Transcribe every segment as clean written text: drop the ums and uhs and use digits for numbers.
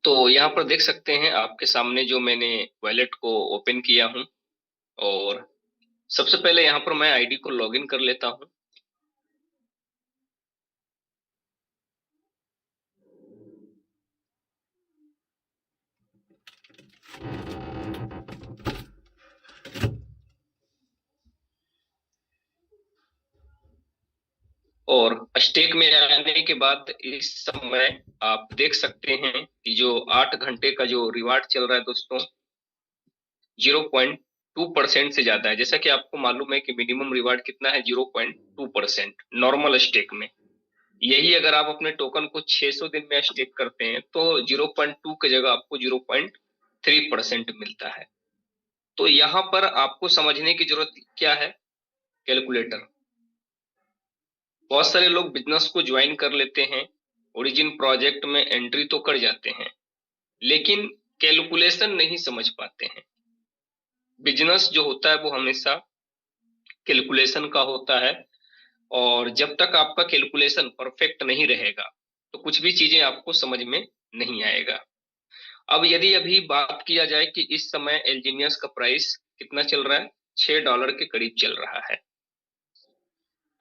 तो यहाँ पर देख सकते हैं आपके सामने जो मैंने वॉलेट को ओपन किया हूँ। और सबसे पहले यहाँ पर मैं आईडी को लॉगिन कर लेता हूँ। और स्टेक में आने के बाद इस समय आप देख सकते हैं कि जो 8 घंटे का जो रिवार्ड चल रहा है दोस्तों, 0.2% से ज्यादा है। जैसा कि आपको मालूम है कि मिनिमम रिवार्ड कितना है, 0.2% नॉर्मल स्टेक में। यही अगर आप अपने टोकन को 600 दिन में स्टेक करते हैं तो 0.2 की जगह आपको 0.3% मिलता है। तो यहाँ पर आपको समझने की जरूरत क्या है, कैलकुलेटर। बहुत सारे लोग बिजनेस को ज्वाइन कर लेते हैं, ओरिजिन प्रोजेक्ट में एंट्री तो कर जाते हैं, लेकिन कैलकुलेशन नहीं समझ पाते हैं। बिजनेस जो होता है वो हमेशा कैलकुलेशन का होता है, और जब तक आपका कैलकुलेशन परफेक्ट नहीं रहेगा तो कुछ भी चीजें आपको समझ में नहीं आएगा। अब यदि अभी बात किया जाए कि इस समय एलजीनियस का प्राइस कितना चल रहा है, $6 के करीब चल रहा है।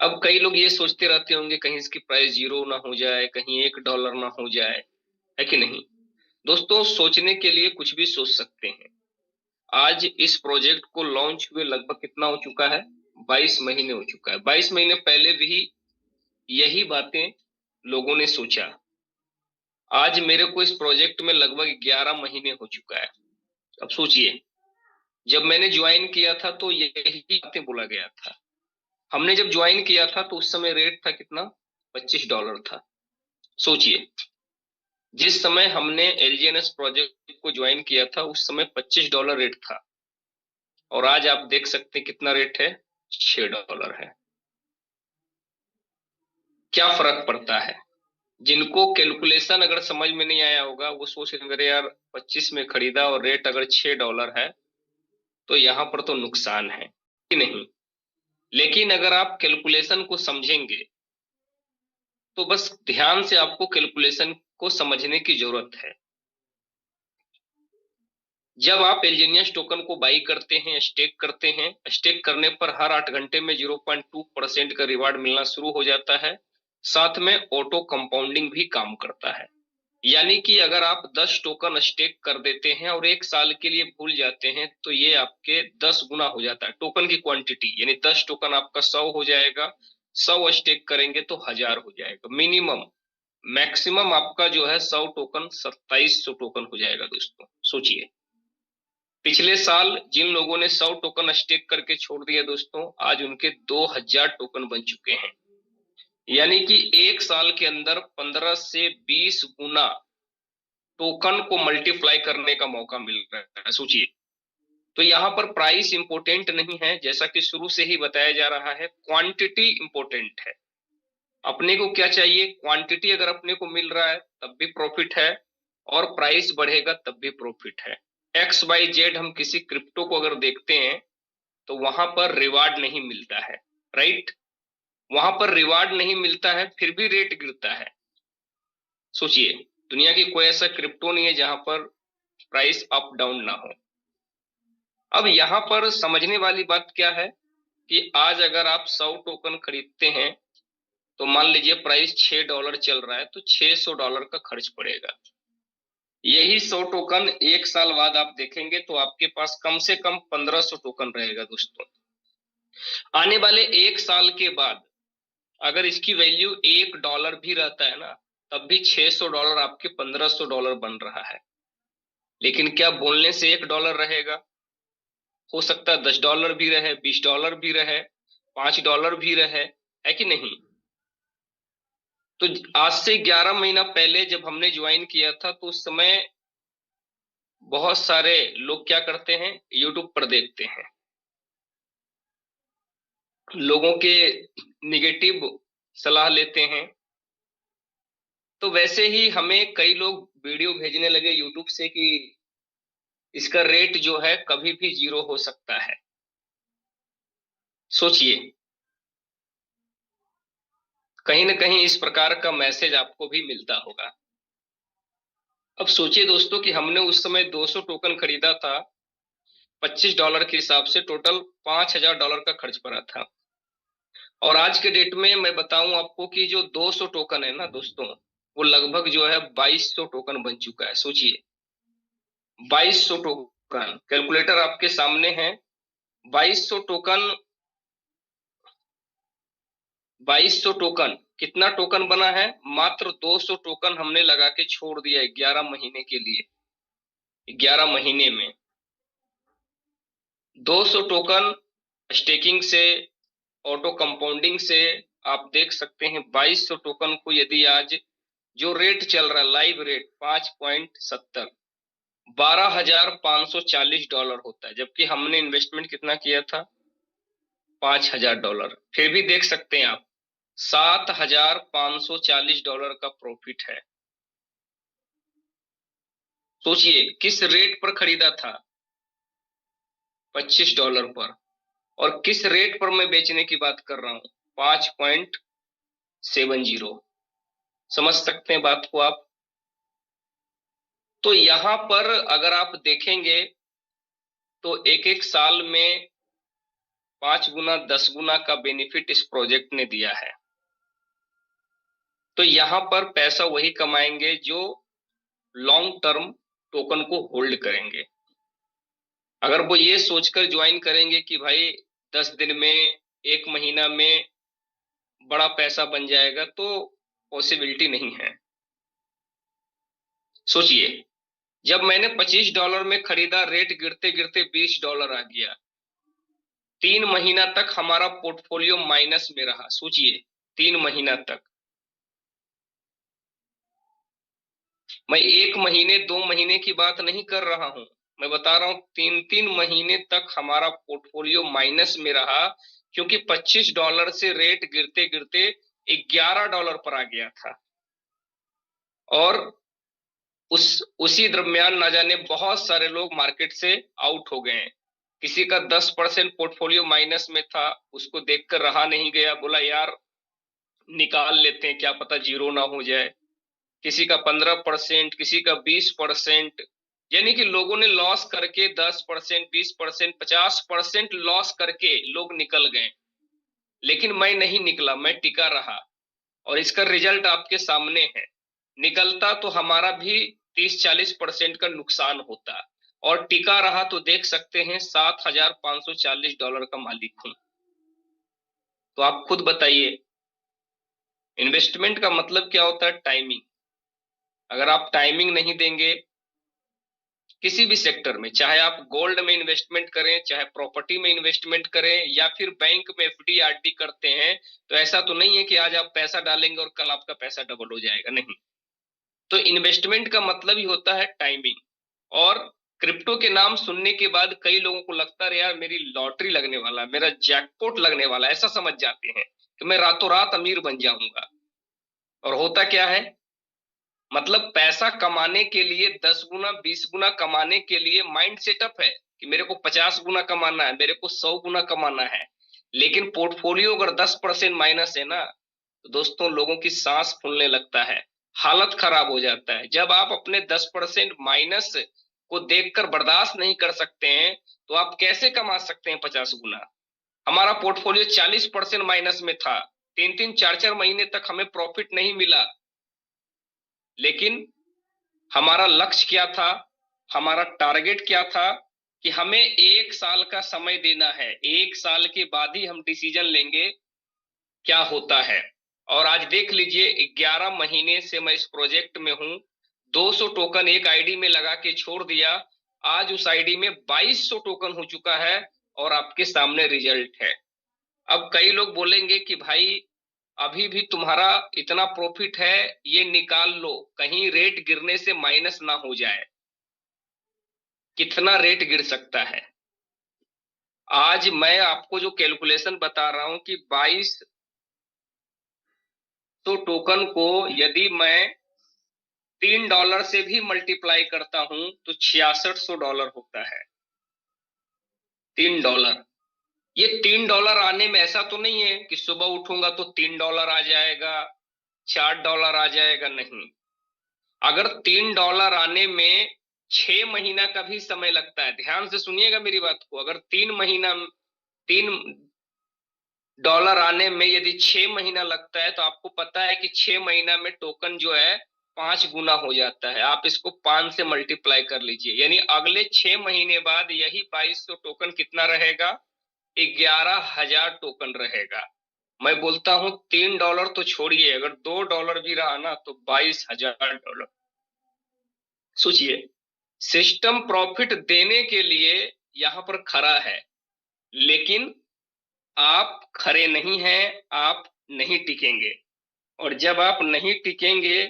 अब कई लोग ये सोचते रहते होंगे कहीं इसकी प्राइस जीरो ना हो जाए, कहीं $1 ना हो जाए, है कि नहीं। दोस्तों, सोचने के लिए कुछ भी सोच सकते हैं। आज इस प्रोजेक्ट को लॉन्च हुए लगभग कितना हो चुका है, 22 महीने हो चुका है। 22 महीने पहले भी यही बातें लोगों ने सोचा। आज मेरे को इस प्रोजेक्ट में लगभग 11 महीने हो चुका है। अब सोचिए, जब मैंने ज्वाइन किया था तो यही बातें बोला गया था। हमने जब ज्वाइन किया था तो उस समय रेट था कितना, $25 था। सोचिए, जिस समय हमने एलजीएनएस प्रोजेक्ट को ज्वाइन किया था उस समय $25 रेट था, और आज आप देख सकते हैं कितना रेट है, $6 है। क्या फर्क पड़ता है। जिनको कैलकुलेशन अगर समझ में नहीं आया होगा वो सोच रहे होंगे यार 25 में खरीदा और रेट अगर $6 है तो यहाँ पर तो नुकसान है कि नहीं। लेकिन अगर आप कैलकुलेशन को समझेंगे तो बस ध्यान से आपको कैलकुलेशन को समझने की जरूरत है। जब आप एलजीनियस टोकन को बाई करते हैं, स्टेक करते हैं, स्टेक करने पर हर 8 घंटे में 0.2% का रिवार्ड मिलना शुरू हो जाता है। साथ में ऑटो कंपाउंडिंग भी काम करता है। यानी कि अगर आप 10 टोकन स्टेक कर देते हैं और 1 साल के लिए भूल जाते हैं तो ये आपके 10 गुना हो जाता है टोकन की क्वांटिटी। यानी 10 टोकन आपका 100 हो जाएगा, 100 स्टेक करेंगे तो 1000 हो जाएगा मिनिमम। मैक्सिमम आपका जो है 100 टोकन 2700 टोकन हो जाएगा। दोस्तों सोचिए, पिछले साल जिन लोगों ने 100 टोकन स्टेक करके छोड़ दिया दोस्तों, आज उनके 2000 टोकन बन चुके हैं। यानी कि 1 साल के अंदर 15 से 20 गुना टोकन को मल्टीप्लाई करने का मौका मिल रहा है। सोचिए, तो यहाँ पर प्राइस इंपोर्टेंट नहीं है, जैसा कि शुरू से ही बताया जा रहा है, क्वांटिटी इंपोर्टेंट है। अपने को क्या चाहिए, क्वांटिटी अगर अपने को मिल रहा है तब भी प्रॉफिट है, और प्राइस बढ़ेगा तब भी प्रॉफिट है। एक्स वाई जेड हम किसी क्रिप्टो को अगर देखते हैं तो वहां पर रिवार्ड नहीं मिलता है, राइट। वहां पर रिवार्ड नहीं मिलता है फिर भी रेट गिरता है। सोचिए, दुनिया की कोई ऐसा क्रिप्टो नहीं है जहां पर प्राइस अप डाउन ना हो। अब यहां पर समझने वाली बात क्या है कि आज अगर आप 100 टोकन खरीदते हैं तो मान लीजिए प्राइस $6 चल रहा है तो $600 का खर्च पड़ेगा। यही 100 टोकन 1 साल बाद आप देखेंगे तो आपके पास कम से कम 1500 टोकन रहेगा। दोस्तों, आने वाले 1 साल के बाद अगर इसकी वैल्यू $1 भी रहता है ना, तब भी $600 आपके $1500 बन रहा है। लेकिन क्या बोलने से $1 रहेगा, हो सकता है $10 भी रहे, $20 भी रहे, $5 भी रहे, है कि नहीं। तो आज से 11 महीना पहले जब हमने ज्वाइन किया था तो उस समय बहुत सारे लोग क्या करते हैं, यूट्यूब पर देखते हैं, लोगों के निगेटिव सलाह लेते हैं। तो वैसे ही हमें कई लोग वीडियो भेजने लगे यूट्यूब से कि इसका रेट जो है कभी भी जीरो हो सकता है। सोचिए, कहीं ना कहीं इस प्रकार का मैसेज आपको भी मिलता होगा। अब सोचिए दोस्तों कि हमने उस समय 200 टोकन खरीदा था, $25 के हिसाब से टोटल $5000 का खर्च पड़ा था। और आज के डेट में मैं बताऊं आपको कि जो 200 टोकन है ना दोस्तों, वो लगभग जो है 2200 टोकन बन चुका है। सोचिए 2200 टोकन, कैलकुलेटर आपके सामने है। 2200 टोकन, 2200 टोकन कितना टोकन बना है? मात्र 200 टोकन हमने लगा के छोड़ दिया 11 महीने के लिए। 11 महीने में 200 टोकन स्टेकिंग से, ऑटो कंपाउंडिंग से, आप देख सकते हैं 2200 टोकन को यदि आज जो रेट चल रहा है लाइव रेट 5.70, $12,540 होता है, जबकि हमने इन्वेस्टमेंट कितना किया था? $5,000। फिर भी देख सकते हैं आप $7,540 का प्रॉफिट है। सोचिए किस रेट पर खरीदा था? $25 पर। और किस रेट पर मैं बेचने की बात कर रहा हूं? 5.70। समझ सकते हैं बात को आप? तो यहां पर अगर आप देखेंगे तो एक एक साल में 5 गुना 10 गुना का बेनिफिट इस प्रोजेक्ट ने दिया है। तो यहां पर पैसा वही कमाएंगे जो लॉन्ग टर्म टोकन को होल्ड करेंगे। अगर वो ये सोचकर ज्वाइन करेंगे कि भाई 10 दिन में, 1 महीना में बड़ा पैसा बन जाएगा, तो पॉसिबिलिटी नहीं है। सोचिए जब मैंने $25 में खरीदा, रेट गिरते गिरते $20 आ गया। 3 महीना तक हमारा पोर्टफोलियो माइनस में रहा। सोचिए 3 महीना तक। मैं 1 महीने 2 महीने की बात नहीं कर रहा हूं, मैं बता रहा हूं 3-3 महीने तक हमारा पोर्टफोलियो माइनस में रहा, क्योंकि $25 से रेट गिरते गिरते $11 पर आ गया था। और उसी दरमियान ना जाने बहुत सारे लोग मार्केट से आउट हो गए हैं। किसी का 10% पोर्टफोलियो माइनस में था, उसको देखकर रहा नहीं गया, बोला यार निकाल लेते हैं, क्या पता जीरो ना हो जाए। किसी का 15%, किसी का 20%, यानी कि लोगों ने लॉस करके 10%, 20%, 50% लॉस करके लोग निकल गए। लेकिन मैं नहीं निकला, मैं टिका रहा, और इसका रिजल्ट आपके सामने है। निकलता तो हमारा भी 30-40% का नुकसान होता, और टिका रहा तो देख सकते हैं $7,540 का मालिक हूं। तो आप खुद बताइए इन्वेस्टमेंट का मतलब क्या होता है? टाइमिंग। अगर आप टाइमिंग नहीं देंगे किसी भी सेक्टर में, चाहे आप गोल्ड में इन्वेस्टमेंट करें, चाहे प्रॉपर्टी में इन्वेस्टमेंट करें, या फिर बैंक में एफडी आरडी करते हैं, तो ऐसा तो नहीं है कि आज आप पैसा डालेंगे और कल आपका पैसा डबल हो जाएगा, नहीं। तो इन्वेस्टमेंट का मतलब ही होता है टाइमिंग। और क्रिप्टो के नाम सुनने के बाद कई लोगों को लगता है यार मेरी लॉटरी लगने वाला, मेरा जैकपॉट लगने वाला, ऐसा समझ जाते हैं कि मैं रातों रात अमीर बन जाऊंगा। और होता क्या है? मतलब पैसा कमाने के लिए 10 गुना 20 गुना कमाने के लिए माइंड सेटअप है कि मेरे को 50 गुना कमाना है, मेरे को 100 गुना कमाना है। लेकिन पोर्टफोलियो अगर 10% माइनस है ना, तो दोस्तों लोगों की सांस फूलने लगता है, हालत खराब हो जाता है। जब आप अपने 10% माइनस को देखकर बर्दाश्त नहीं कर सकते हैं, तो आप कैसे कमा सकते हैं 50 गुना? हमारा पोर्टफोलियो 40% माइनस में था, 3-3 4-4 महीने तक हमें प्रॉफिट नहीं मिला। लेकिन हमारा लक्ष्य क्या था? हमारा टारगेट क्या था? कि हमें 1 साल का समय देना है, 1 साल के बाद ही हम डिसीजन लेंगे क्या होता है। और आज देख लीजिए 11 महीने से मैं इस प्रोजेक्ट में हूं। 200 टोकन एक आईडी में लगा के छोड़ दिया, आज उस आईडी में 2200 टोकन हो चुका है, और आपके सामने रिजल्ट है। अब कई लोग बोलेंगे कि भाई अभी भी तुम्हारा इतना प्रॉफिट है, ये निकाल लो, कहीं रेट गिरने से माइनस ना हो जाए। कितना रेट गिर सकता है? आज मैं आपको जो कैलकुलेशन बता रहा हूं कि 2200 टोकन को यदि मैं $3 से भी मल्टीप्लाई करता हूं तो $6600 होता है। $3। ये $3 आने में ऐसा तो नहीं है कि सुबह उठूंगा तो $3 आ जाएगा, $4 आ जाएगा, नहीं। अगर $3 आने में 6 महीना का भी समय लगता है, ध्यान से सुनिएगा मेरी बात को, अगर 3 डॉलर आने में यदि 6 महीना लगता है तो आपको पता है कि 6 महीना में टोकन जो है 5 गुना हो जाता है। आप इसको 5 से मल्टीप्लाई कर लीजिए, यानी अगले 6 महीने बाद यही 2200 टोकन कितना रहेगा, 11,000 टोकन रहेगा। मैं बोलता हूं $3 तो छोड़िए, अगर $2 भी रहा ना तो $22,000। सोचिए, सिस्टम प्रॉफिट देने के लिए यहां पर खड़ा है, लेकिन आप खरे नहीं हैं, आप नहीं टिकेंगे। और जब आप नहीं टिकेंगे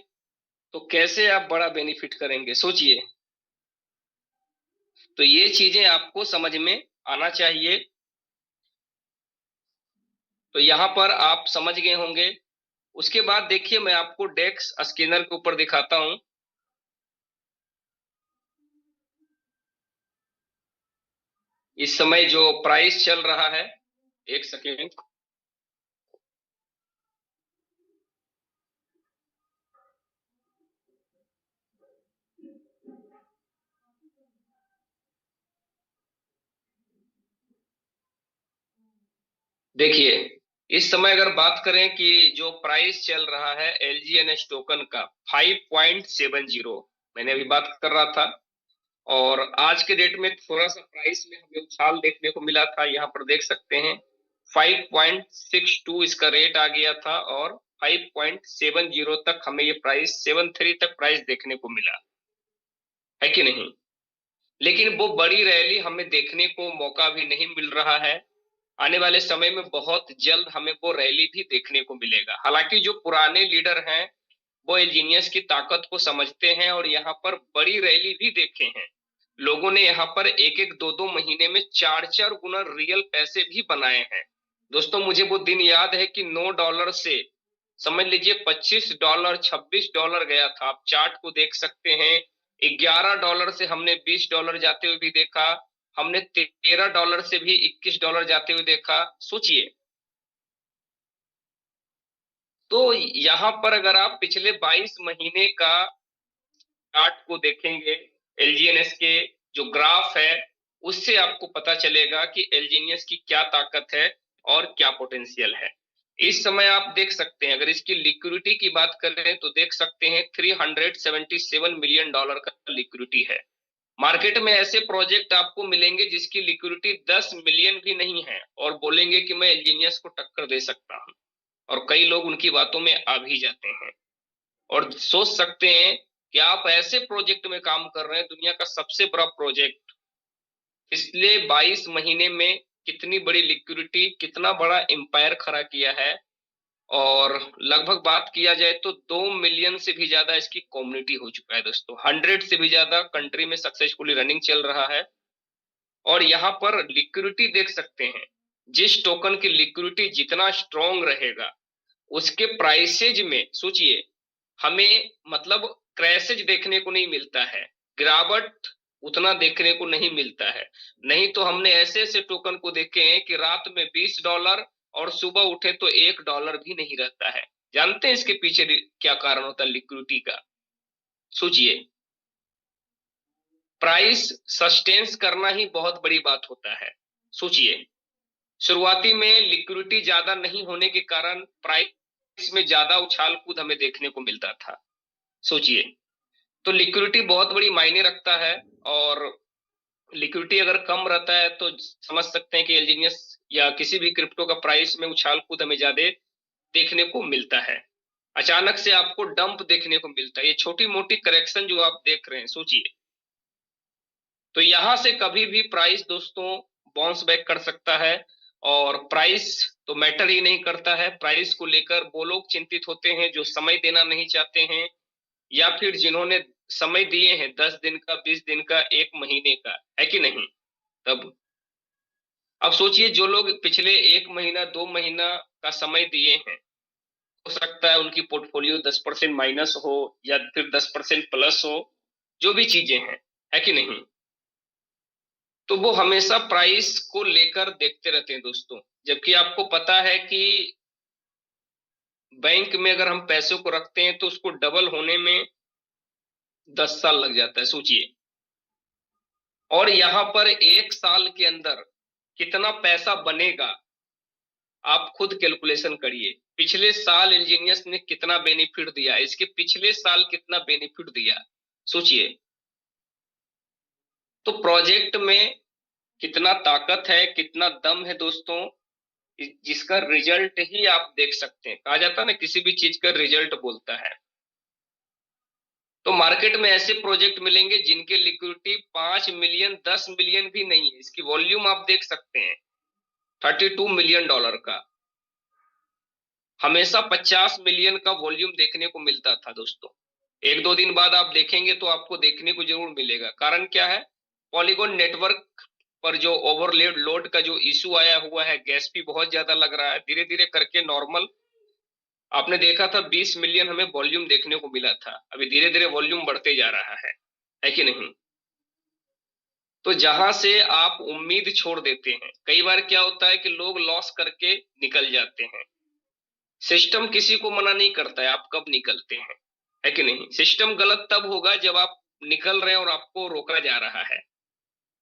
तो कैसे आप बड़ा बेनिफिट करेंगे, सोचिए। तो ये चीजें आपको समझ में आना चाहिए। तो यहां पर आप समझ गए होंगे। उसके बाद देखिए, मैं आपको डेक्स स्कैनर के ऊपर दिखाता हूं। इस समय जो प्राइस चल रहा है, एक सेकेंड। देखिए, इस समय अगर बात करें कि जो प्राइस चल रहा है एलजीएनएस टोकन का 5.70, मैंने अभी बात कर रहा था। और आज के डेट में थोड़ा सा प्राइस में हमें उछाल देखने को मिला था, यहाँ पर देख सकते हैं 5.62 इसका रेट आ गया था, और 5.70 तक हमें ये प्राइस 73 तक प्राइस देखने को मिला है कि नहीं। लेकिन वो बड़ी रैली हमें देखने को मौका भी नहीं मिल रहा है। आने वाले समय में बहुत जल्द हमें वो रैली भी देखने को मिलेगा। हालांकि जो पुराने लीडर हैं वो इंजीनियर्स की ताकत को समझते हैं और यहाँ पर बड़ी रैली भी देखे हैं। लोगों ने यहाँ पर एक एक दो दो महीने में 4-4 गुना रियल पैसे भी बनाए हैं। दोस्तों, मुझे वो दिन याद है कि $9 से समझ लीजिए $25, $26 गया था। आप चार्ट को देख सकते हैं। $11 से हमने $20 जाते हुए भी देखा, हमने $13 से भी $21 जाते हुए देखा। सोचिए, तो यहाँ पर अगर आप पिछले 22 महीने का चार्ट को देखेंगे, एलजीएनएस के जो ग्राफ है, उससे आपको पता चलेगा कि एलजीएनएस की क्या ताकत है और क्या पोटेंशियल है। इस समय आप देख सकते हैं, अगर इसकी लिक्विडिटी की बात करें तो देख सकते हैं $377 मिलियन का लिक्विडिटी है। मार्केट में ऐसे प्रोजेक्ट आपको मिलेंगे जिसकी लिक्विडिटी 10 मिलियन भी नहीं है और बोलेंगे कि मैं एलजीनियस को टक्कर दे सकता हूं, और कई लोग उनकी बातों में आ भी जाते हैं। और सोच सकते हैं कि आप ऐसे प्रोजेक्ट में काम कर रहे हैं, दुनिया का सबसे बड़ा प्रोजेक्ट, पिछले 22 महीने में कितनी बड़ी लिक्विडिटी, कितना बड़ा एम्पायर खड़ा किया है। और लगभग बात किया जाए तो 2 मिलियन से भी ज्यादा इसकी कम्युनिटी हो चुका है दोस्तों। 100 से भी ज्यादा कंट्री में सक्सेसफुली रनिंग चल रहा है। और यहाँ पर लिक्विडिटी देख सकते हैं, जिस टोकन की लिक्विडिटी जितना स्ट्रॉन्ग रहेगा उसके प्राइसेज में सोचिए, हमें मतलब क्रैशेज देखने को नहीं मिलता है, गिरावट उतना देखने को नहीं मिलता है। नहीं तो हमने ऐसे ऐसे टोकन को देखे हैं कि रात में $20 और सुबह उठे तो $1 भी नहीं रहता है। जानते हैं इसके पीछे क्या कारण होता है लिक्विडिटी का? सोचिए, प्राइस सस्टेन्स करना ही बहुत बड़ी बात होता है। सोचिए, शुरुआती में लिक्विडिटी ज्यादा नहीं होने के कारण प्राइस में ज्यादा उछाल कूद हमें देखने को मिलता था। सोचिए, तो लिक्विडिटी बहुत बड़ी मायने रखता है। और लिक्विडिटी अगर कम रहता है तो समझ सकते हैं कि एलजीनियस या किसी भी क्रिप्टो का प्राइस में उछाल कूद हमें ज्यादा देखने को मिलता है। अचानक से आपको डंप देखने को मिलता है। ये छोटी मोटी करेक्शन जो आप देख रहे हैं, सोचिए, तो यहां से कभी भी प्राइस दोस्तों बाउंस बैक कर सकता है। और प्राइस तो मैटर ही नहीं करता है। प्राइस को लेकर वो लोग चिंतित होते हैं जो समय देना नहीं चाहते हैं, या फिर जिन्होंने समय दिए हैं 10 दिन का, 20 दिन का, 1 महीने का, है कि नहीं। तब अब सोचिए, जो लोग पिछले 1 महीना 2 महीना का समय दिए हैं, हो सकता है उनकी पोर्टफोलियो 10% माइनस हो या फिर 10% प्लस हो, जो भी चीजें हैं, है कि नहीं। तो वो हमेशा प्राइस को लेकर देखते रहते हैं दोस्तों। जबकि आपको पता है कि बैंक में अगर हम पैसों को रखते हैं तो उसको डबल होने में 10 साल लग जाता है, सोचिए। और यहां पर 1 साल के अंदर कितना पैसा बनेगा, आप खुद कैलकुलेशन करिए। पिछले साल इंजीनियर्स ने कितना बेनिफिट दिया, इसके पिछले साल कितना बेनिफिट दिया, सोचिए। तो प्रोजेक्ट में कितना ताकत है, कितना दम है दोस्तों, जिसका रिजल्ट ही आप देख सकते हैं। कहा जाता है ना, किसी भी चीज का रिजल्ट बोलता है। तो मार्केट में ऐसे प्रोजेक्ट मिलेंगे जिनके लिक्विडिटी 5 मिलियन 10 मिलियन भी नहीं है। इसकी वॉल्यूम आप देख सकते हैं, $32 मिलियन का। हमेशा 50 मिलियन का वॉल्यूम देखने को मिलता था दोस्तों। 1-2 दिन बाद आप देखेंगे तो आपको देखने को जरूर मिलेगा। कारण क्या है, पॉलीगॉन नेटवर्क पर जो ओवरलोड लोड का जो इशू आया हुआ है, गैस भी बहुत ज्यादा लग रहा है। धीरे धीरे करके नॉर्मल आपने देखा था 20 मिलियन हमें वॉल्यूम देखने को मिला था, अभी धीरे धीरे वॉल्यूम बढ़ते जा रहा है कि नहीं। तो जहां से आप उम्मीद छोड़ देते हैं, कई बार क्या होता है कि लोग लॉस करके निकल जाते हैं। सिस्टम किसी को मना नहीं करता है आप कब निकलते हैं, है कि नहीं। सिस्टम गलत तब होगा जब आप निकल रहे हैं और आपको रोका जा रहा है,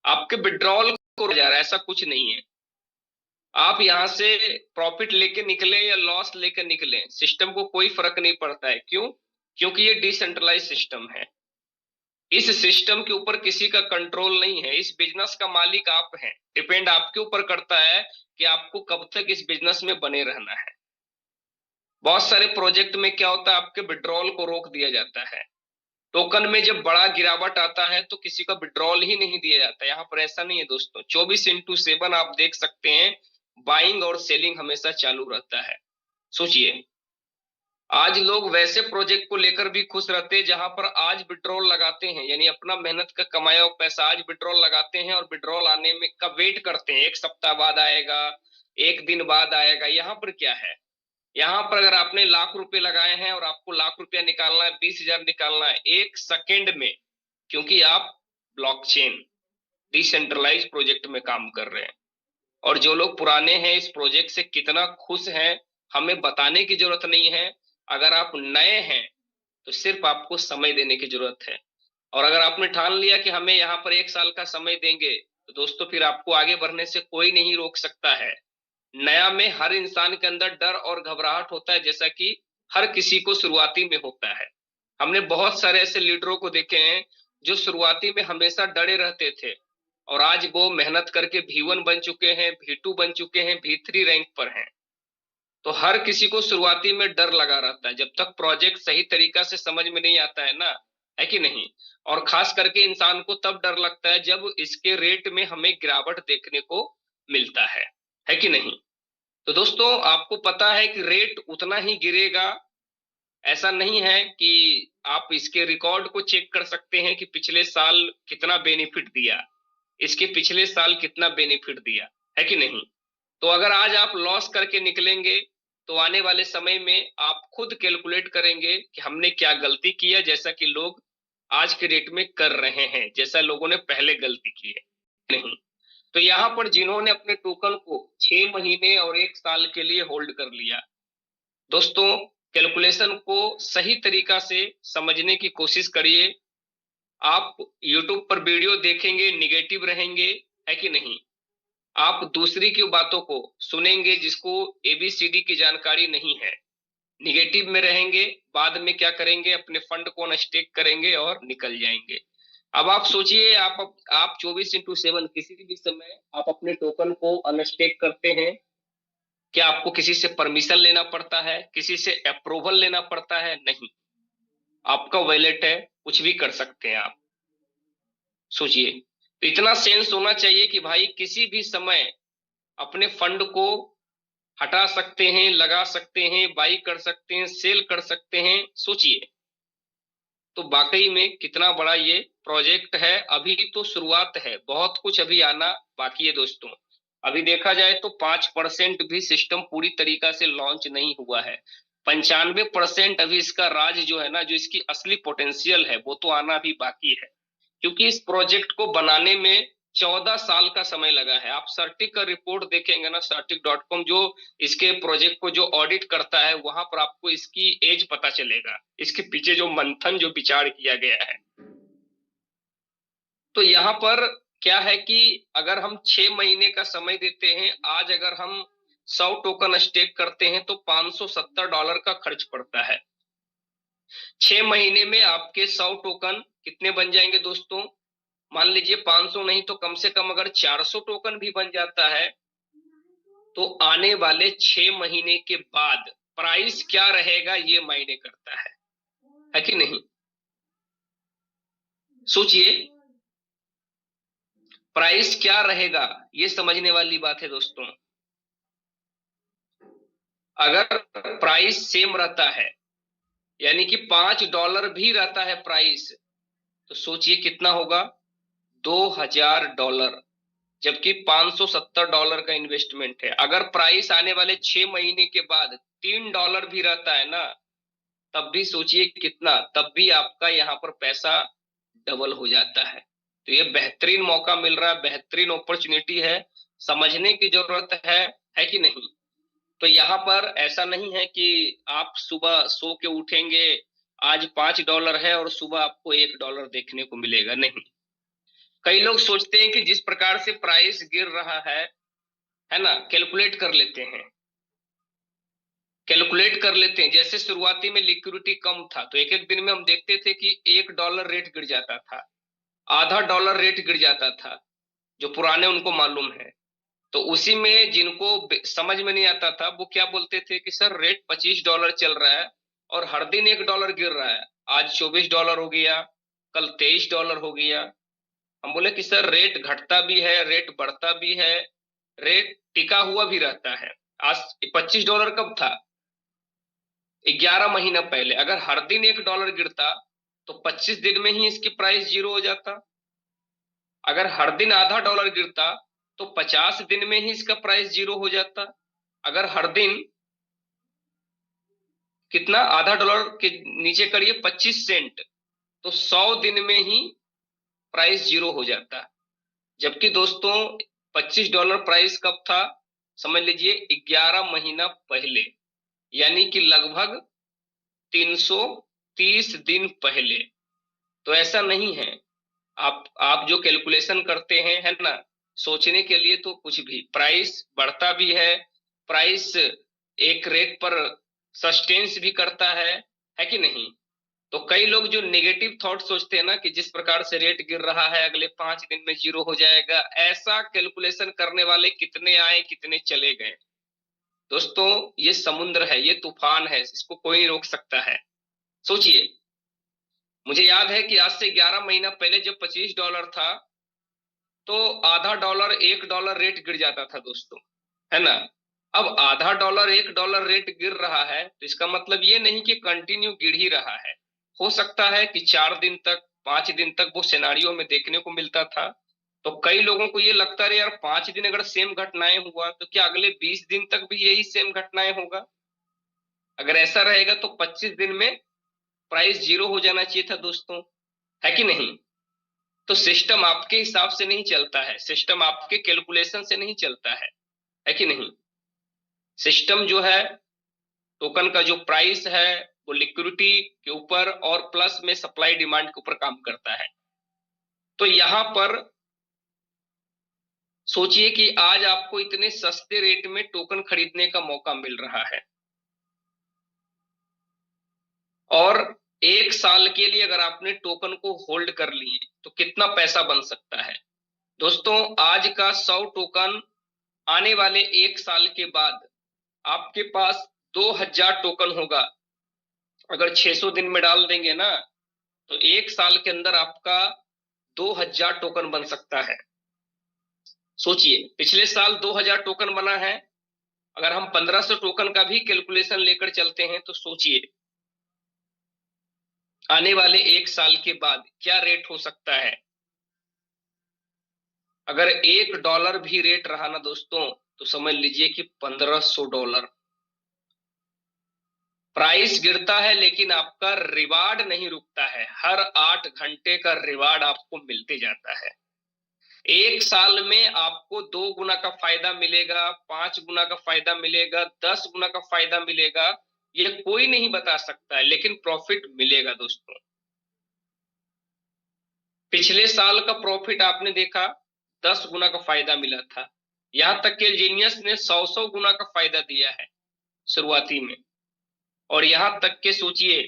आपके विड्रॉल को रोका जा रहा है। ऐसा कुछ नहीं है, आप यहां से प्रॉफिट लेके निकले या लॉस लेके निकले, सिस्टम को कोई फर्क नहीं पड़ता है। क्यों? क्योंकि ये डिसेंट्रलाइज सिस्टम है। इस सिस्टम के ऊपर किसी का कंट्रोल नहीं है। इस बिजनेस का मालिक आप हैं। डिपेंड आपके ऊपर करता है कि आपको कब तक इस बिजनेस में बने रहना है। बहुत सारे प्रोजेक्ट में क्या होता है, आपके विड्रॉल को रोक दिया जाता है। टोकन में जब बड़ा गिरावट आता है तो किसी का विड्रॉल ही नहीं दिया जाता। यहाँ पर ऐसा नहीं है दोस्तों, 24x7 आप देख सकते हैं, बाइंग और सेलिंग हमेशा चालू रहता है। सोचिए, आज लोग वैसे प्रोजेक्ट को लेकर भी खुश रहते हैं जहां पर आज विड्रॉल लगाते हैं, यानी अपना मेहनत का कमाया हुआ पैसा आज विड्रॉल लगाते हैं और विड्रॉल आने में का वेट करते हैं, 1 सप्ताह बाद आएगा, 1 दिन बाद आएगा। यहाँ पर क्या है, यहाँ पर अगर आपने लाख रुपए लगाए हैं और आपको लाख रुपया निकालना है, 20,000 निकालना है 1 सेकेंड में, क्योंकि आप ब्लॉकचेन डिसेंट्रलाइज प्रोजेक्ट में काम कर रहे हैं। और जो लोग पुराने हैं इस प्रोजेक्ट से कितना खुश हैं, हमें बताने की जरूरत नहीं है। अगर आप नए हैं तो सिर्फ आपको समय देने की जरूरत है। और अगर आपने ठान लिया कि हमें यहाँ पर 1 साल का समय देंगे, तो दोस्तों फिर आपको आगे बढ़ने से कोई नहीं रोक सकता है। नया में हर इंसान के अंदर डर और घबराहट होता है, जैसा कि हर किसी को शुरुआती में होता है। हमने बहुत सारे ऐसे लीडरों को देखे हैं जो शुरुआती में हमेशा डरे रहते थे और आज वो मेहनत करके V1 बन चुके हैं, V2 बन चुके हैं, V3 रैंक पर हैं। तो हर किसी को शुरुआती में डर लगा रहता है, जब तक प्रोजेक्ट सही तरीका से समझ में नहीं आता है ना, है कि नहीं। और खास करके इंसान को तब डर लगता है जब इसके रेट में हमें गिरावट देखने को मिलता है कि नहीं। तो दोस्तों आपको पता है कि रेट उतना ही गिरेगा, ऐसा नहीं है कि आप इसके रिकॉर्ड को चेक कर सकते हैं कि पिछले साल कितना बेनिफिट दिया, इसके पिछले साल कितना बेनिफिट दिया, है कि नहीं। तो अगर आज आप लॉस करके निकलेंगे तो आने वाले समय में आप खुद कैलकुलेट करेंगे कि हमने क्या गलती किया, जैसा कि लोग आज के डेट में कर रहे हैं, जैसा लोगों ने पहले गलती की है नहीं। तो यहाँ पर जिन्होंने अपने टोकन को 6 महीने और 1 साल के लिए होल्ड कर लिया, दोस्तों कैलकुलेशन को सही तरीका से समझने की कोशिश करिए। आप YouTube पर वीडियो देखेंगे, निगेटिव रहेंगे, है कि नहीं। आप दूसरी की बातों को सुनेंगे जिसको ABCD की जानकारी नहीं है, निगेटिव में रहेंगे, बाद में क्या करेंगे, अपने फंड को अनस्टेक करेंगे और निकल जाएंगे। अब आप सोचिए, आप 24x7 किसी भी समय आप अपने टोकन को अनस्टेक करते हैं, क्या आपको किसी से परमिशन लेना पड़ता है, किसी से अप्रूवल लेना पड़ता है? नहीं, आपका वॉलेट है, कुछ भी कर सकते हैं आप। सोचिए, तो इतना सेंस होना चाहिए कि भाई किसी भी समय अपने फंड को हटा सकते हैं, लगा सकते हैं, बाई कर सकते हैं, सेल कर सकते हैं। सोचिए, तो वाकई में कितना बड़ा ये प्रोजेक्ट है। अभी तो शुरुआत है, बहुत कुछ अभी आना बाकी है दोस्तों। अभी देखा जाए तो 5% भी सिस्टम पूरी तरीका से लॉन्च नहीं हुआ है। 95% अभी इसका राज जो है ना, जो इसकी असली पोटेंशियल है, वो तो आना भी बाकी है। क्योंकि इस प्रोजेक्ट को बनाने में 14 साल का समय लगा है। आप सर्टिक का रिपोर्ट देखेंगे ना, सर्टिक.com जो इसके प्रोजेक्ट को जो ऑडिट करता है, वहां पर आपको इसकी एज पता चलेगा, इसके पीछे जो मंथन जो विचार किया गया है। तो यहां पर क्या है कि अगर हम 6 महीने का समय देते हैं, आज अगर हम 100 टोकन स्टेक करते हैं तो $570 का खर्च पड़ता है। 6 महीने में आपके 100 टोकन कितने बन जाएंगे दोस्तों? मान लीजिए 500 नहीं तो कम से कम अगर 400 टोकन भी बन जाता है तो आने वाले 6 महीने के बाद प्राइस क्या रहेगा ये मायने करता है कि नहीं? सोचिए, प्राइस क्या रहेगा ये समझने वाली बात है दोस्तों। अगर प्राइस सेम रहता है, यानी कि $5 भी रहता है प्राइस, तो सोचिए कितना होगा? $2000, जबकि $570 का इन्वेस्टमेंट है। अगर प्राइस आने वाले 6 महीने के बाद $3 भी रहता है ना, तब भी सोचिए कितना, तब भी आपका यहाँ पर पैसा डबल हो जाता है। तो ये बेहतरीन मौका मिल रहा है, बेहतरीन अपॉर्चुनिटी है, समझने की जरूरत है कि नहीं? तो यहाँ पर ऐसा नहीं है कि आप सुबह सो के उठेंगे, आज $5 है और सुबह आपको $1 देखने को मिलेगा, नहीं। कई लोग सोचते हैं कि जिस प्रकार से प्राइस गिर रहा है ना, कैलकुलेट कर लेते हैं। जैसे शुरुआती में लिक्विडिटी कम था तो एक एक दिन में हम देखते थे कि $1 रेट गिर जाता था, आधा डॉलर रेट गिर जाता था, जो पुराने उनको मालूम है। तो उसी में जिनको समझ में नहीं आता था वो क्या बोलते थे कि सर रेट $25 चल रहा है और हर दिन $1 गिर रहा है, आज $24 हो गया, कल $23 हो गया। हम बोले कि सर रेट घटता भी है, रेट बढ़ता भी है, रेट टिका हुआ भी रहता है। आज $25 कब था? 11 महीना पहले। अगर हर दिन $1 गिरता तो 25 दिन में ही इसकी प्राइस जीरो हो जाता। अगर हर दिन आधा डॉलर गिरता तो 50 दिन में ही इसका प्राइस जीरो हो जाता। अगर हर दिन कितना, आधा डॉलर के नीचे करिए 25 सेंट, तो 100 दिन में ही प्राइस जीरो हो जाता। जबकि दोस्तों $25 प्राइस कब था? समझ लीजिए 11 महीना पहले, यानी कि लगभग 330 दिन पहले। तो ऐसा नहीं है, आप जो कैलकुलेशन करते हैं है ना, सोचने के लिए तो कुछ भी, प्राइस बढ़ता भी है, प्राइस एक रेट पर सस्टेन्स भी करता है कि नहीं? तो कई लोग जो नेगेटिव थॉट सोचते हैं ना कि जिस प्रकार से रेट गिर रहा है अगले 5 दिन में जीरो हो जाएगा, ऐसा कैलकुलेशन करने वाले कितने आए कितने चले गए। दोस्तों ये समुद्र है, ये तूफान है, इसको कोई नहीं रोक सकता है। सोचिए, मुझे याद है कि आज से 11 महीना पहले जब $25 था तो आधा डॉलर $1 रेट गिर जाता था दोस्तों, है ना। अब आधा डॉलर $1 रेट गिर रहा है तो इसका मतलब ये नहीं कि कंटिन्यू गिर ही रहा है। हो सकता है कि 4 दिन तक 5 दिन तक वो सिनारियो में देखने को मिलता था। तो कई लोगों को ये लगता है यार 5 दिन अगर सेम घटनाएं हुआ तो क्या अगले 20 दिन तक भी यही सेम घटनाएं होगा? अगर ऐसा रहेगा तो 25 दिन में प्राइस जीरो हो जाना चाहिए था दोस्तों, है कि नहीं? तो सिस्टम आपके हिसाब से नहीं चलता है, सिस्टम आपके कैलकुलेशन से नहीं चलता है कि नहीं? सिस्टम जो है, टोकन का जो प्राइस है वो लिक्विडिटी के ऊपर और प्लस में सप्लाई डिमांड के ऊपर काम करता है। तो यहां पर सोचिए कि आज आपको इतने सस्ते रेट में टोकन खरीदने का मौका मिल रहा है और 1 साल के लिए अगर आपने टोकन को होल्ड कर लिए तो कितना पैसा बन सकता है? दोस्तों आज का 100 टोकन आने वाले 1 साल के बाद आपके पास 2000 टोकन होगा। अगर 600 दिन में डाल देंगे ना तो 1 साल के अंदर आपका 2000 टोकन बन सकता है। सोचिए, पिछले साल 2000 टोकन बना है, अगर हम 1500 टोकन का भी कैलकुलेशन लेकर चलते हैं तो सोचिए आने वाले 1 साल के बाद क्या रेट हो सकता है। अगर $1 भी रेट रहा ना दोस्तों तो समझ लीजिए कि $1500। प्राइस गिरता है लेकिन आपका रिवार्ड नहीं रुकता है, हर 8 घंटे का रिवार्ड आपको मिलते जाता है। 1 साल में आपको 2 गुना का फायदा मिलेगा, 5 गुना का फायदा मिलेगा, 10 गुना का फायदा मिलेगा, ये कोई नहीं बता सकता है, लेकिन प्रॉफिट मिलेगा दोस्तों। पिछले साल का प्रॉफिट आपने देखा 10 गुना का फायदा मिला था, यहां तक कि जीनियस ने 100 गुना का फायदा दिया है शुरुआती में। और यहां तक के सोचिए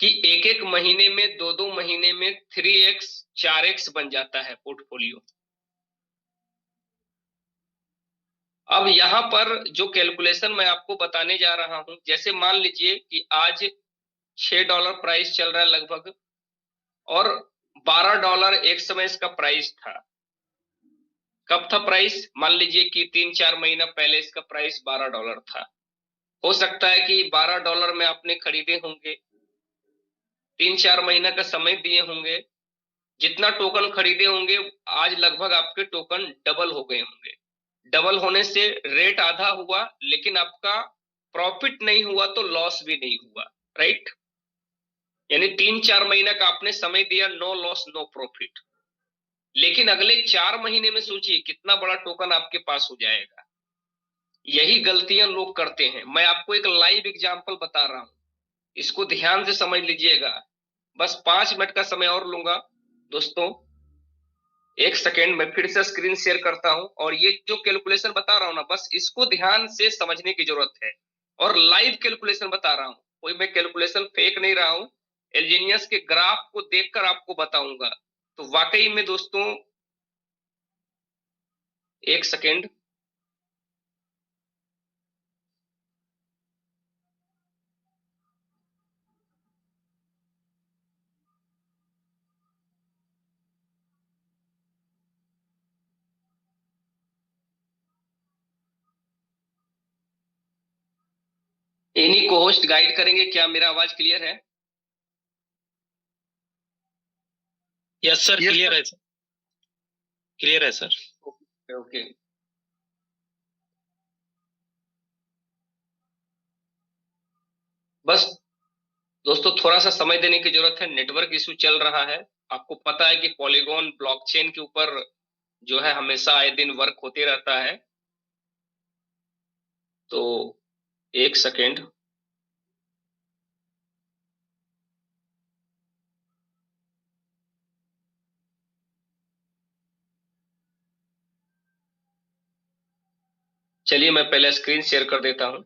कि एक एक महीने में, दो दो महीने में 3x 4x बन जाता है पोर्टफोलियो। अब यहां पर जो कैलकुलेशन मैं आपको बताने जा रहा हूं, जैसे मान लीजिए कि आज $6 प्राइस चल रहा है लगभग, और $12 एक समय इसका प्राइस था। कब था प्राइस? मान लीजिए कि 3-4 महीना पहले इसका प्राइस $12 था। हो सकता है कि $12 में आपने खरीदे होंगे, 3-4 महीना का समय दिए होंगे, जितना टोकन खरीदे होंगे आज लगभग आपके टोकन डबल हो गए होंगे। डबल होने से रेट आधा हुआ, लेकिन आपका प्रॉफिट नहीं हुआ तो लॉस भी नहीं हुआ, राइट? यानी 3-4 महीना का आपने समय दिया, नो लॉस नो प्रॉफिट। लेकिन अगले 4 महीने में सोचिए कितना बड़ा टोकन आपके पास हो जाएगा। यही गलतियां लोग करते हैं। मैं आपको एक लाइव एग्जांपल बता रहा हूं, इसको ध्यान से समझ लीजिएगा। बस 5 मिनट का समय और लूंगा दोस्तों। एक सेकेंड, मैं फिर से स्क्रीन शेयर करता हूं, और ये जो कैलकुलेशन बता रहा हूं ना, बस इसको ध्यान से समझने की जरूरत है। और लाइव कैलकुलेशन बता रहा हूं, कोई मैं कैलकुलेशन फेक नहीं रहा हूं। एलजीनियस के ग्राफ को देखकर आपको बताऊंगा। तो वाकई में दोस्तों, एक सेकेंड, इन्हीं को होस्ट गाइड करेंगे। क्या मेरा आवाज क्लियर है? यस सर, क्लियर है सर, क्लियर है सर। Okay okay. बस दोस्तों, थोड़ा सा समय देने की जरूरत है, नेटवर्क इशू चल रहा है। आपको पता है कि पॉलीगॉन ब्लॉकचेन के ऊपर जो है हमेशा आए दिन वर्क होते रहता है। तो एक सेकेंड, चलिए मैं पहले स्क्रीन शेयर कर देता हूं।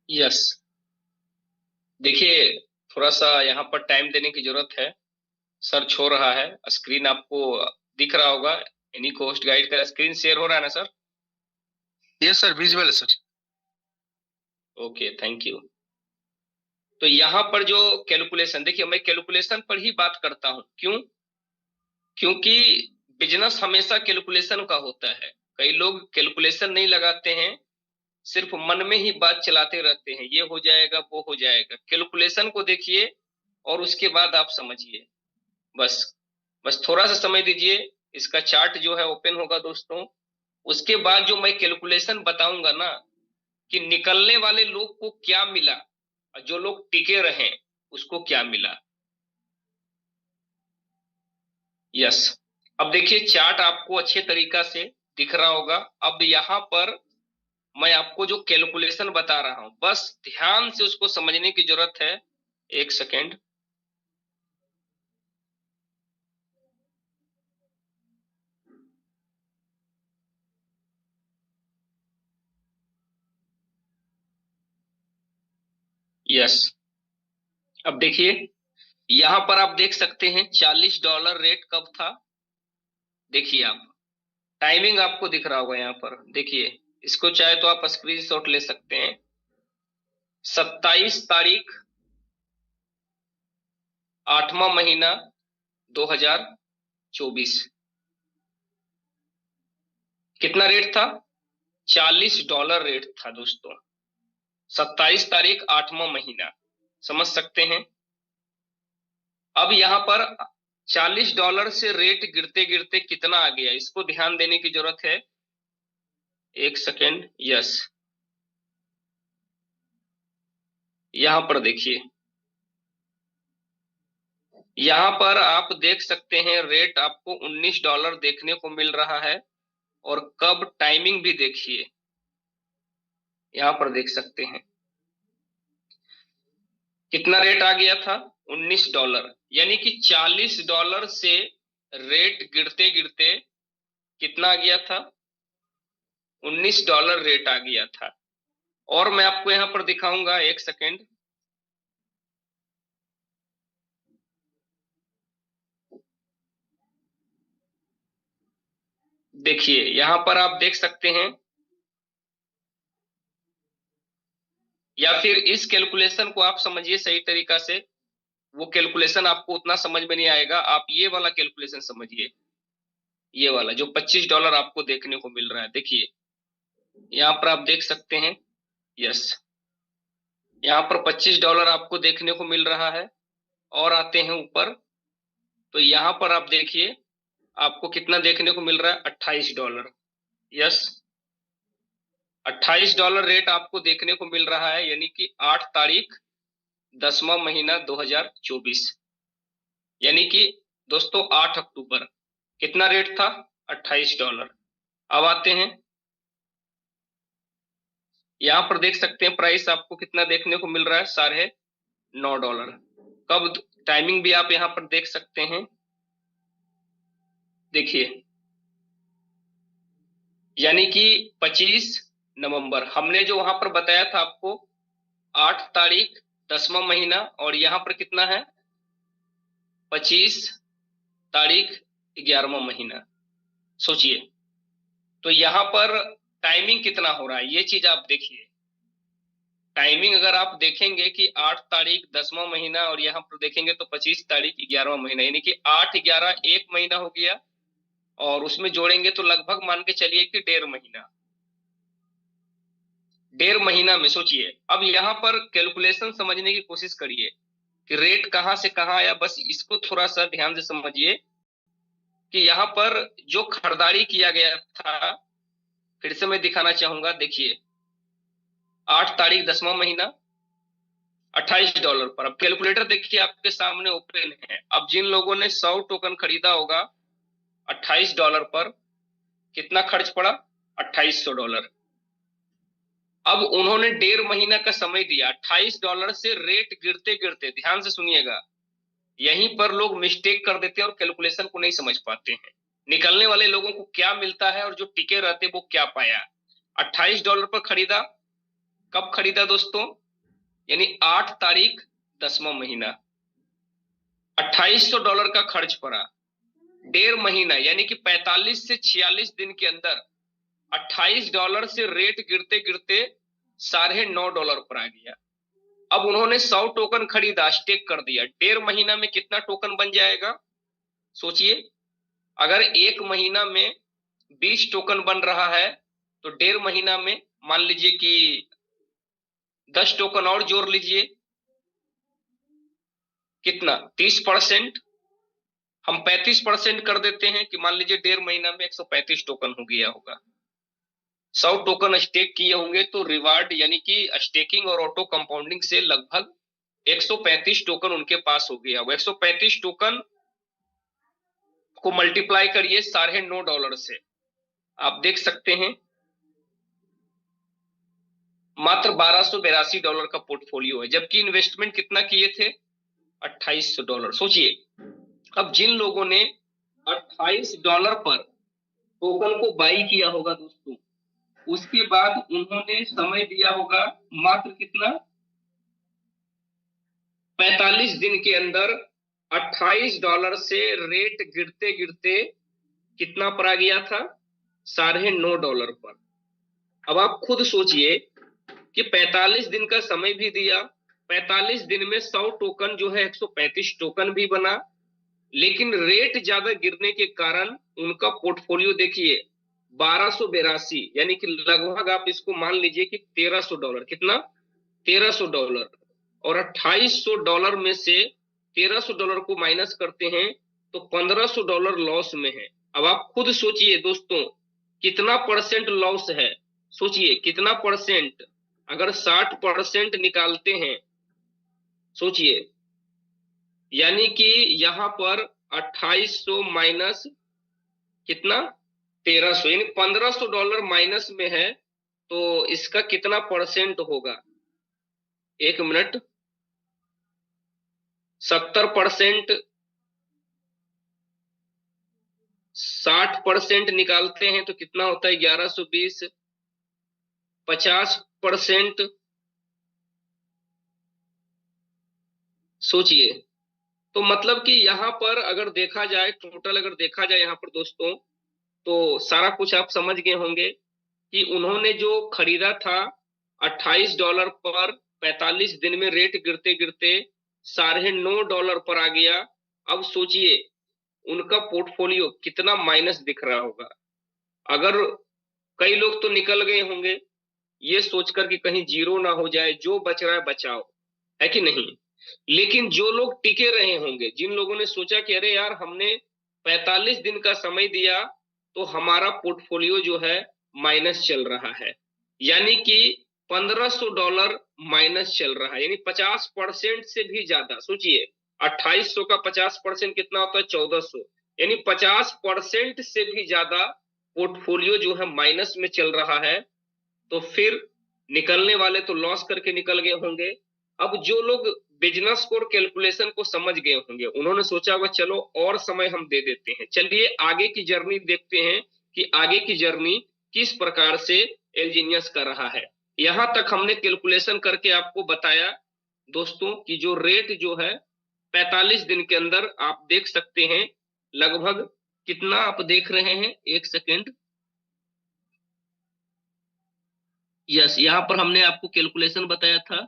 यस, देखिए, थोड़ा सा यहाँ पर टाइम देने की जरूरत है। सर्च हो रहा है, स्क्रीन आपको दिख रहा होगा। इन्हीं को होस्ट गाइड का स्क्रीन शेयर हो रहा है ना सर? यस सर, विजुअल है सर। Okay, thank you. तो यहाँ पर जो कैलकुलेशन देखिए, मैं कैलकुलेशन पर ही बात करता हूं। क्यों? क्योंकि बिजनेस हमेशा कैलकुलेशन का होता है। कई लोग कैलकुलेशन नहीं लगाते हैं, सिर्फ मन में ही बात चलाते रहते हैं, ये हो जाएगा वो हो जाएगा। कैलकुलेशन को देखिए और उसके बाद आप समझिए। बस बस थोड़ा सा समय दीजिए। इसका चार्ट जो है ओपन होगा दोस्तों। उसके बाद जो मैं कैलकुलेशन बताऊंगा ना, कि निकलने वाले लोग को क्या मिला और जो लोग टिके रहे उसको क्या मिला। यस, अब देखिए चार्ट आपको अच्छे तरीका से दिख रहा होगा। अब यहां पर मैं आपको जो कैलकुलेशन बता रहा हूं, बस ध्यान से उसको समझने की जरूरत है। एक सेकेंड, यस, अब देखिए यहां पर आप देख सकते हैं $40 रेट कब था। देखिए आप, टाइमिंग आपको दिख रहा होगा यहाँ पर। देखिए, इसको चाहे तो आप स्क्रीनशॉट ले सकते हैं। 27 तारीख 8वां महीना 2024। कितना रेट था? $40 रेट था दोस्तों। 27 तारीख 8वां महीना, समझ सकते हैं। अब यहां पर $40 से रेट गिरते गिरते कितना आ गया, इसको ध्यान देने की जरूरत है। एक सेकेंड, यस, यहां पर देखिए, यहां पर आप देख सकते हैं रेट आपको $19 देखने को मिल रहा है। और कब, टाइमिंग भी देखिए, यहां पर देख सकते हैं कितना रेट आ गया था, $19। यानी कि $40 से रेट गिरते गिरते कितना आ गया था, $19 रेट आ गया था। और मैं आपको यहां पर दिखाऊंगा, एक सेकेंड, देखिए यहां पर आप देख सकते हैं, या फिर इस कैलकुलेशन को आप समझिए सही तरीका से। वो कैलकुलेशन आपको उतना समझ में नहीं आएगा, आप ये वाला कैलकुलेशन समझिए, ये वाला जो $25 आपको देखने को मिल रहा है। देखिए यहां पर आप देख सकते हैं, यस, यहां पर $25 आपको देखने को मिल रहा है। और आते हैं ऊपर, तो यहां पर आप देखिए आपको कितना देखने को मिल रहा है, $28। यस, $28 रेट आपको देखने को मिल रहा है, यानी कि 8 तारीख 10वां महीना 2024, यानी कि दोस्तों 8 अक्टूबर कितना रेट था, $28। अब आते हैं, यहां पर देख सकते हैं प्राइस आपको कितना देखने को मिल रहा है, $9.5। कब, टाइमिंग भी आप यहां पर देख सकते हैं, देखिए, यानी कि 25 नवंबर, हमने जो वहां पर बताया था आपको 8 तारीख 10वां महीना, और यहां पर कितना है, 25 तारीख 11वां महीना। सोचिए, तो यहां पर टाइमिंग कितना हो रहा है, ये चीज आप देखिए। टाइमिंग अगर आप देखेंगे कि 8 तारीख 10वां महीना, और यहां पर देखेंगे तो 25 तारीख 11वां महीना, यानी कि 8-11 एक महीना हो गया। और उसमें जोड़ेंगे तो लगभग मान के चलिए कि 1.5 महीना, 1.5 महीना में सोचिए। अब यहां पर कैलकुलेशन समझने की कोशिश करिए कि रेट कहां से कहां आया, बस इसको थोड़ा सा ध्यान से समझिए कि यहां पर जो खरीदारी किया गया था, फिर से मैं दिखाना चाहूंगा, देखिए 8 तारीख 10वां महीना $28 पर। अब कैलकुलेटर देखिए आपके सामने ओपन है। अब जिन लोगों ने 100 टोकन खरीदा होगा $28 पर, कितना खर्च पड़ा, $2800। अब उन्होंने 1.5 महीना का समय दिया, $28 से रेट गिरते गिरते, ध्यान से सुनिएगा, यहीं पर लोग मिस्टेक कर देते हैं और कैलकुलेशन को नहीं समझ पाते हैं। निकलने वाले लोगों को क्या मिलता है और जो टिके रहते वो क्या पाया। $28 पर खरीदा, कब खरीदा दोस्तों, यानी 8 तारीख 10वां महीना, $2800 का खर्च पड़ा। 1.5 महीना यानी कि 45 से 46 दिन के अंदर $28 से रेट गिरते गिरते $9.5 पर आ गया। अब उन्होंने 100 टोकन खरीदा, स्टेक कर दिया, 1.5 महीना में कितना टोकन बन जाएगा, सोचिए। अगर 1 महीना में 20 टोकन बन रहा है, तो 1.5 महीना में मान लीजिए कि 10 टोकन और जोड़ लीजिए, कितना, 30%। हम 35% कर देते हैं कि मान लीजिए 1.5 महीना में 135 टोकन हो गया होगा। 100 टोकन स्टेक किए होंगे तो रिवार्ड, यानी कि स्टेकिंग और ऑटो कंपाउंडिंग से लगभग 135 टोकन उनके पास हो गया। वो 135 टोकन को मल्टीप्लाई करिए $9.5 से, आप देख सकते हैं मात्र $1282 का पोर्टफोलियो है, जबकि इन्वेस्टमेंट कितना किए थे, $2800। सोचिए, अब जिन लोगों ने $28 पर टोकन को बाई किया होगा दोस्तों, उसके बाद उन्होंने समय दिया होगा मात्र कितना, 45 दिन के अंदर $28 से रेट गिरते गिरते कितना पर आ गया था, $9.5 पर। अब आप खुद सोचिए कि 45 दिन का समय भी दिया, 45 दिन में 100 टोकन जो है 135 टोकन भी बना, लेकिन रेट ज्यादा गिरने के कारण उनका पोर्टफोलियो देखिए 1282, यानी कि लगभग आप इसको मान लीजिए कि $1300। कितना? $1300। और $2800 में से $1300 को माइनस करते हैं तो $1500 लॉस में है। अब आप खुद सोचिए दोस्तों, कितना परसेंट लॉस है? सोचिए कितना परसेंट। अगर 60% निकालते हैं, सोचिए, यानी कि यहां पर 2800 माइनस कितना? 1300, यानी $1500 माइनस में है। तो इसका कितना परसेंट होगा? एक मिनट। 70%, 60% निकालते हैं तो कितना होता है? 1120। 50%, सोचिए। तो मतलब कि यहाँ पर अगर देखा जाए, टोटल अगर देखा जाए यहाँ पर दोस्तों, तो सारा कुछ आप समझ गए होंगे कि उन्होंने जो खरीदा था $28 पर, 45 दिन में रेट गिरते गिरते $9.5 पर आ गया। अब सोचिए उनका पोर्टफोलियो कितना माइनस दिख रहा होगा। अगर कई लोग तो निकल गए होंगे ये सोचकर कि कहीं जीरो ना हो जाए, जो बच रहा है बचाओ, है कि नहीं? लेकिन जो लोग टिके रहे होंगे, जिन लोगों ने सोचा कि अरे यार हमने 45 दिन का समय दिया तो हमारा पोर्टफोलियो जो है माइनस चल रहा है, यानी कि $1500 माइनस चल रहा है, यानी 50% से भी ज्यादा। सोचिए 2800 का 50% कितना होता है? 1400, यानी 50% से भी ज्यादा पोर्टफोलियो जो है माइनस में चल रहा है। तो फिर निकलने वाले तो लॉस करके निकल गए होंगे। अब जो लोग बिजनेस स्कोर कैलकुलेशन को समझ गए होंगे, उन्होंने सोचा होगा चलो और समय हम दे देते हैं, चलिए आगे की जर्नी देखते हैं कि आगे की जर्नी किस प्रकार से एलजीनियस कर रहा है। यहां तक हमने कैलकुलेशन करके आपको बताया दोस्तों कि जो रेट जो है 45 दिन के अंदर आप देख सकते हैं लगभग कितना आप देख रहे हैं। एक सेकेंड। यस, यहां पर हमने आपको कैलकुलेशन बताया था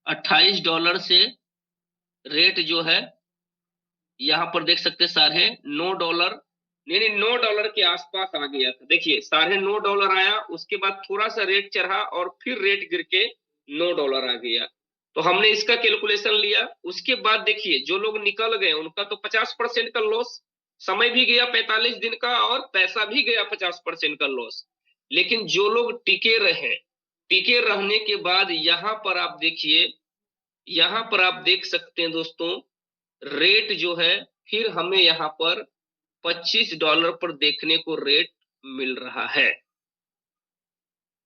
$28 से रेट जो है यहां पर देख सकते $9.5, नहीं $9 के आसपास आ गया था। देखिए $9.5 आया, उसके बाद थोड़ा सा रेट चढ़ा और फिर रेट गिर के $9 आ गया। तो हमने इसका कैलकुलेशन लिया। उसके बाद देखिए जो लोग निकल गए उनका तो 50% का लॉस, समय भी गया 45 दिन का और पैसा भी गया 50% का लॉस। लेकिन जो लोग टिके रहे, टिके रहने के बाद यहां पर आप देखिए, यहां पर आप देख सकते हैं दोस्तों, रेट जो है फिर हमें यहां पर $25 पर देखने को रेट मिल रहा है।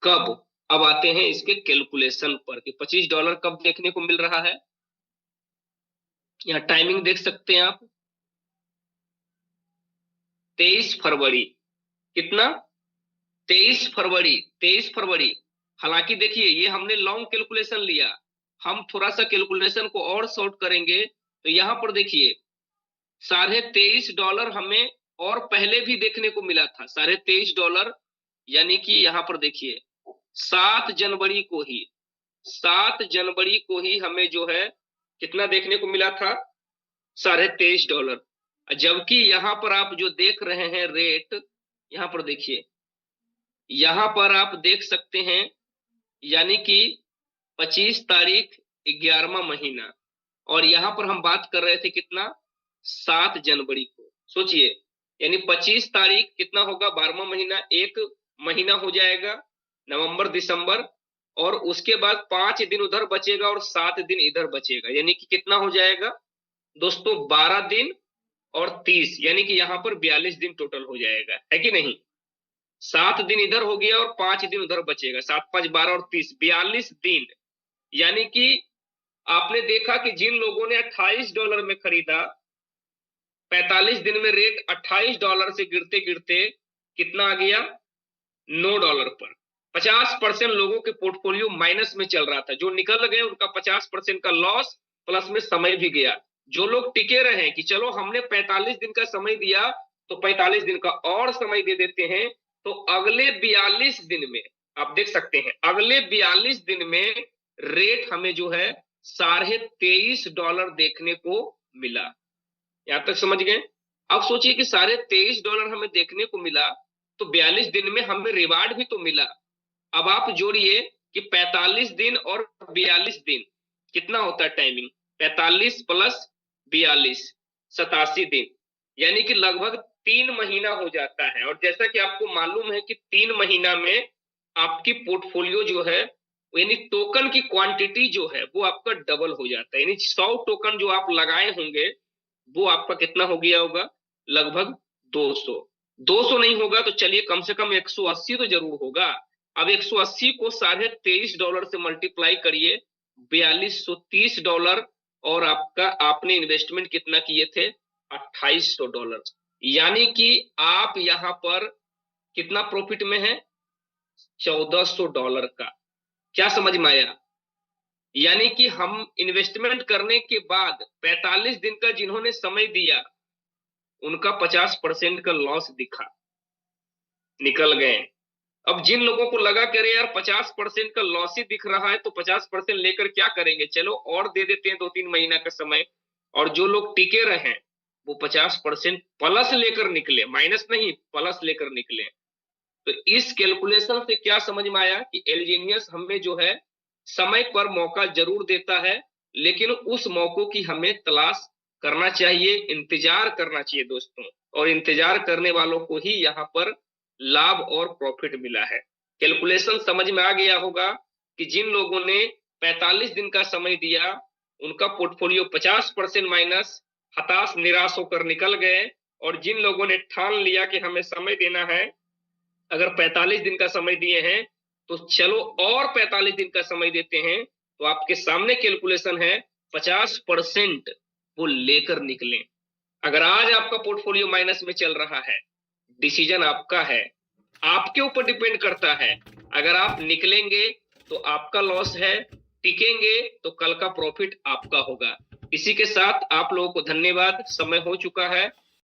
कब? अब आते हैं इसके कैलकुलेशन पर कि $25 कब देखने को मिल रहा है। यहां टाइमिंग देख सकते हैं आप, 23 फरवरी। कितना? 23 फरवरी, 23 फरवरी। हालांकि देखिए ये हमने लॉन्ग कैलकुलेशन लिया, हम थोड़ा सा कैलकुलेशन को और शॉर्ट करेंगे तो यहां पर देखिए $23.5 हमें और पहले भी देखने को मिला था। $23.5, यानी कि यहां पर देखिए 7 जनवरी को ही, 7 जनवरी को ही हमें जो है कितना देखने को मिला था? $23.5। जबकि यहां पर आप जो देख रहे हैं रेट, यहां पर देखिए, यहां पर आप देख सकते हैं, यानी कि 25 तारीख 11वां महीना, और यहां पर हम बात कर रहे थे कितना? 7 जनवरी को। सोचिए, यानी 25 तारीख कितना होगा? 12वां महीना, एक महीना हो जाएगा, नवंबर दिसंबर, और उसके बाद 5 दिन उधर बचेगा और 7 दिन इधर बचेगा, यानी कि कितना हो जाएगा दोस्तों? 12 दिन और 30, यानी कि यहां पर 42 दिन टोटल हो जाएगा, है कि नहीं? 7 दिन इधर हो गया और 5 दिन उधर बचेगा, 7 5 12 और 30, 42 दिन। यानी कि आपने देखा कि जिन लोगों ने $28 में खरीदा, 45 दिन में रेट $28 से गिरते गिरते कितना आ गया? $9 पर। 50% लोगों के पोर्टफोलियो माइनस में चल रहा था। जो निकल गए उनका 50% का लॉस, प्लस में समय भी गया। जो लोग टिके रहे कि चलो हमने 45 दिन का समय दिया तो 45 दिन का और समय दे देते हैं, तो अगले 42 दिन में आप देख सकते हैं, अगले 42 दिन में रेट हमें जो है $23.5 देखने को मिला। यहां तक समझ गए? अब सोचिए कि $23.5 हमें देखने को मिला, तो 42 दिन में हमें रिवार्ड भी तो मिला। अब आप जोड़िए कि 45 दिन और 42 दिन कितना होता है टाइमिंग, 45 प्लस 42 87 दिन, यानी कि लगभग 3 महीना हो जाता है। और जैसा कि आपको मालूम है कि 3 महीना में आपकी पोर्टफोलियो जो है, यानी टोकन की क्वांटिटी जो है वो आपका डबल हो जाता है। यानी 100 टोकन जो आप लगाए होंगे वो आपका कितना हो गया होगा, लगभग 200। 200 नहीं होगा तो चलिए कम से कम 180 तो जरूर होगा। अब 180 को $23.5 से मल्टीप्लाई करिए, $4230, और आपका आपने इन्वेस्टमेंट कितना किए थे, $2800। यानी कि आप यहां पर कितना प्रॉफिट में है, $1400 का। क्या समझ में आया? यानी कि हम इन्वेस्टमेंट करने के बाद 45 दिन का जिन्होंने समय दिया उनका 50% का लॉस दिखा, निकल गए। अब जिन लोगों को लगा कि अरे यार 50% का लॉस ही दिख रहा है तो 50% लेकर क्या करेंगे, चलो और दे देते हैं 2-3 महीना का समय, और जो लोग टिके रहे वो 50% प्लस लेकर निकले, माइनस नहीं प्लस लेकर निकले। तो इस कैलकुलेशन से क्या समझ में आया कि एलजीनियस हमें जो है समय पर मौका जरूर देता है, लेकिन उस मौकों की हमें तलाश करना चाहिए, इंतजार करना चाहिए दोस्तों, और इंतजार करने वालों को ही यहाँ पर लाभ और प्रॉफिट मिला है। कैलकुलेशन समझ में आ गया होगा कि जिन लोगों ने 45 दिन का समय दिया उनका पोर्टफोलियो 50% माइनस, हताश निराश होकर निकल गए, और जिन लोगों ने ठान लिया कि हमें समय देना है, अगर 45 दिन का समय दिए हैं तो चलो और 45 दिन का समय देते हैं, तो आपके सामने कैलकुलेशन है 50% वो लेकर निकलें। अगर आज आपका पोर्टफोलियो माइनस में चल रहा है, डिसीजन आपका है, आपके ऊपर डिपेंड करता है। अगर आप निकलेंगे तो आपका लॉस है, टिकेंगे तो कल का प्रॉफिट आपका होगा। इसी के साथ आप लोगों को धन्यवाद, समय हो चुका है।